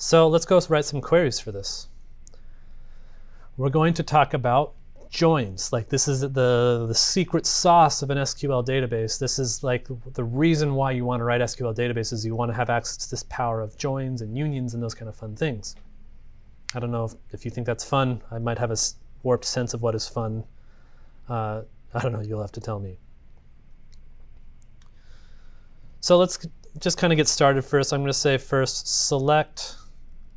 So let's go write some queries for this. We're going to talk about joins. Like, this is the secret sauce of an SQL database. This is like the reason why you want to write SQL databases. You want to have access to this power of joins and unions and those kind of fun things. I don't know if you think that's fun. I might have a warped sense of what is fun. I don't know, you'll have to tell me. So let's just kind of get started first. I'm going to say first select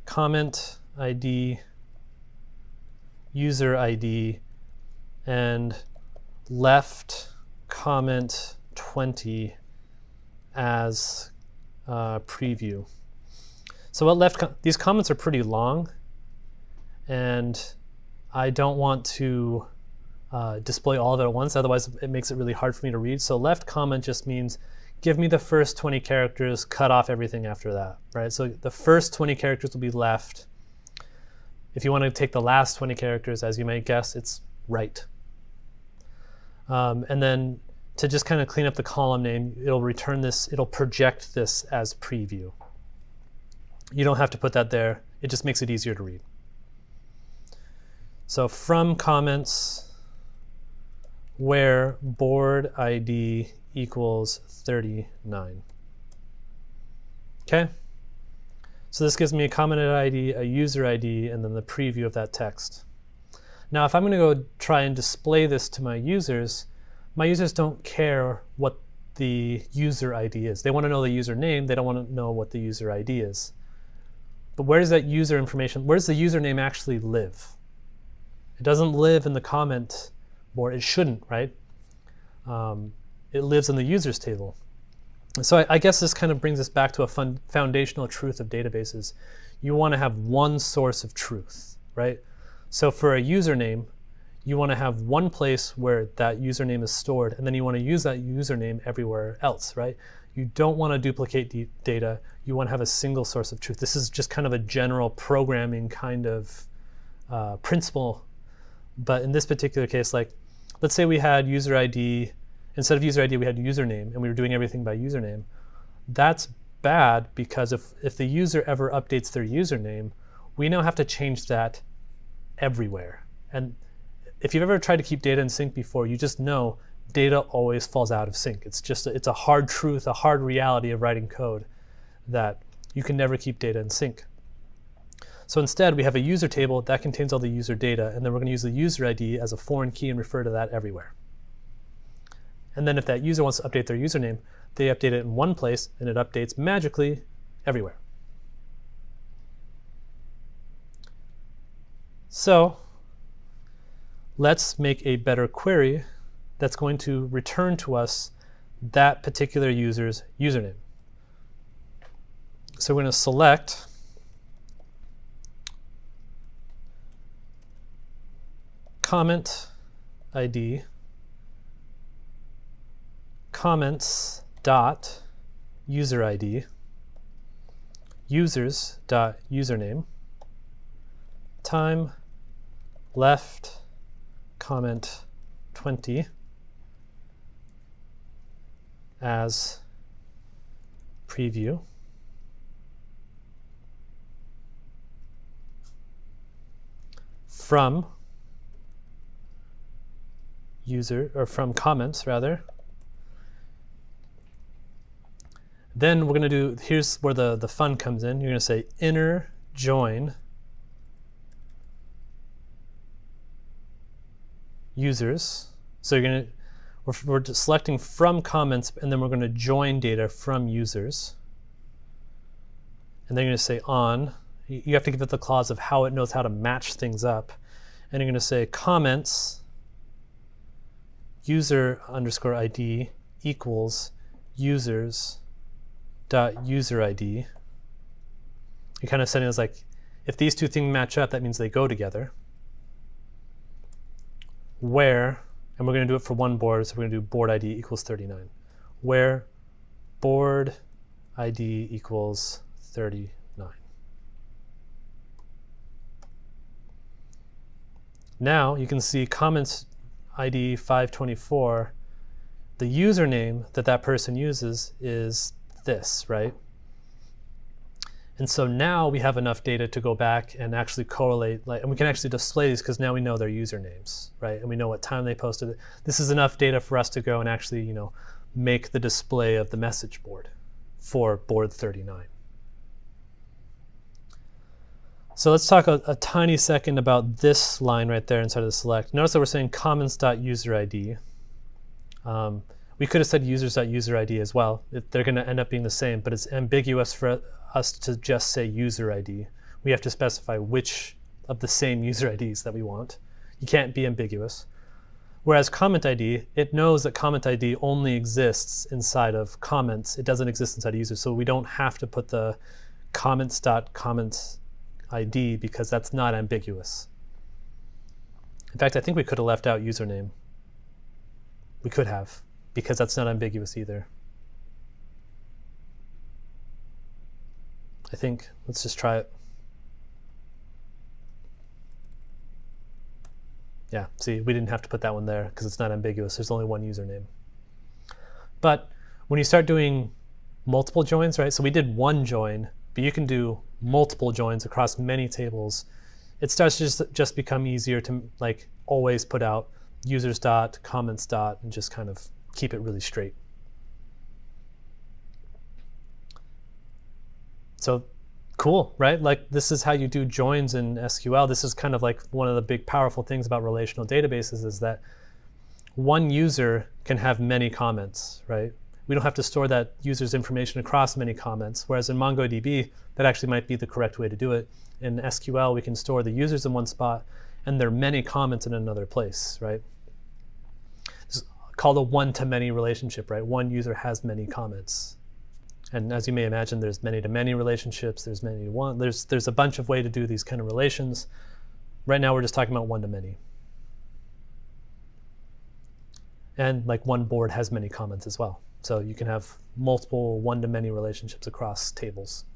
comment ID, user ID, and left comment 20 as preview. So what left, these comments are pretty long, and I don't want to display all of it at once, otherwise it makes it really hard for me to read. So left comment just means give me the first 20 characters, cut off everything after that, right? So the first 20 characters will be left. If you want to take the last 20 characters, as you might guess, it's right. And then to just kind of clean up the column name, it'll return this, it'll project this as preview. You don't have to put that there. It just makes it easier to read. So from comments where board ID equals 39. Okay? So this gives me a commented ID, a user ID, and then the preview of that text. Now, if I'm going to go try and display this to my users don't care what the user ID is. They want to know the user name. They don't want to know what the user ID is. But where does that user information, where does the username actually live? It doesn't live in the comment board. It shouldn't, right? It lives in the users table. So I guess this kind of brings us back to a foundational truth of databases. You want to have one source of truth, right? So for a username, you want to have one place where that username is stored, and then you want to use that username everywhere else, right? You don't want to duplicate data. You want to have a single source of truth. This is just kind of a general programming kind of principle. But in this particular case, like, let's say we had user ID. Instead of user ID, we had username, and we were doing everything by username. That's bad, because if the user ever updates their username, we now have to change that everywhere. And if you've ever tried to keep data in sync before, you just know data always falls out of sync. It's a hard truth, a hard reality of writing code, that you can never keep data in sync. So instead, we have a user table that contains all the user data, and then we're going to use the user ID as a foreign key and refer to that everywhere. And then if that user wants to update their username, they update it in one place, and it updates magically everywhere. So let's make a better query that's going to return to us that particular user's username. So we're going to select comment ID comments dot user ID users dot username time left comment 20 as preview. From user, or from comments rather. Then we're going to do, here's where the fun comes in. You're going to say inner join users. So you're going to, we're selecting from comments, and then we're going to join data from users. And then you're going to say on. You have to give it the clause of how it knows how to match things up. And you're going to say comments user underscore ID equals users dot user ID. You're kind of setting it as like, if these two things match up, that means they go together. Where, and we're going to do it for one board, so we're going to do board ID equals 39. Where board ID equals 39. Now you can see comments ID 524, the username that that person uses is this, right? And so now we have enough data to go back and actually correlate, and we can actually display these because now we know their usernames, right? And we know what time they posted it. This is enough data for us to go and actually, make the display of the message board for board 39. So let's talk a tiny second about this line right there inside of the select. Notice that we're saying comments.userid. We could have said users.userid as well. They're going to end up being the same, but it's ambiguous for us to just say user ID. We have to specify which of the same user IDs that we want. You can't be ambiguous. Whereas comment ID, it knows that comment ID only exists inside of comments. It doesn't exist inside users, so we don't have to put the comments.comments ID because that's not ambiguous. In fact, I think we could have left out username. We could have, because that's not ambiguous either. I think, let's just try it. Yeah, see, we didn't have to put that one there because it's not ambiguous. There's only one username. But when you start doing multiple joins, right? So we did one join, but you can do multiple joins across many tables. It starts to just become easier to always put out users dot, comments dot, and just kind of keep it really straight. So cool, right? This is how you do joins in SQL. This is kind of one of the big powerful things about relational databases is that one user can have many comments, right? We don't have to store that user's information across many comments, whereas in MongoDB, that actually might be the correct way to do it. In SQL, we can store the users in one spot and there are many comments in another place, right? It's called a one-to-many relationship, right? One user has many comments. And as you may imagine, there's many-to-many relationships, there's many-to-one, there's a bunch of ways to do these kind of relations. Right now, we're just talking about one-to-many. And one board has many comments as well. So you can have multiple one-to-many relationships across tables.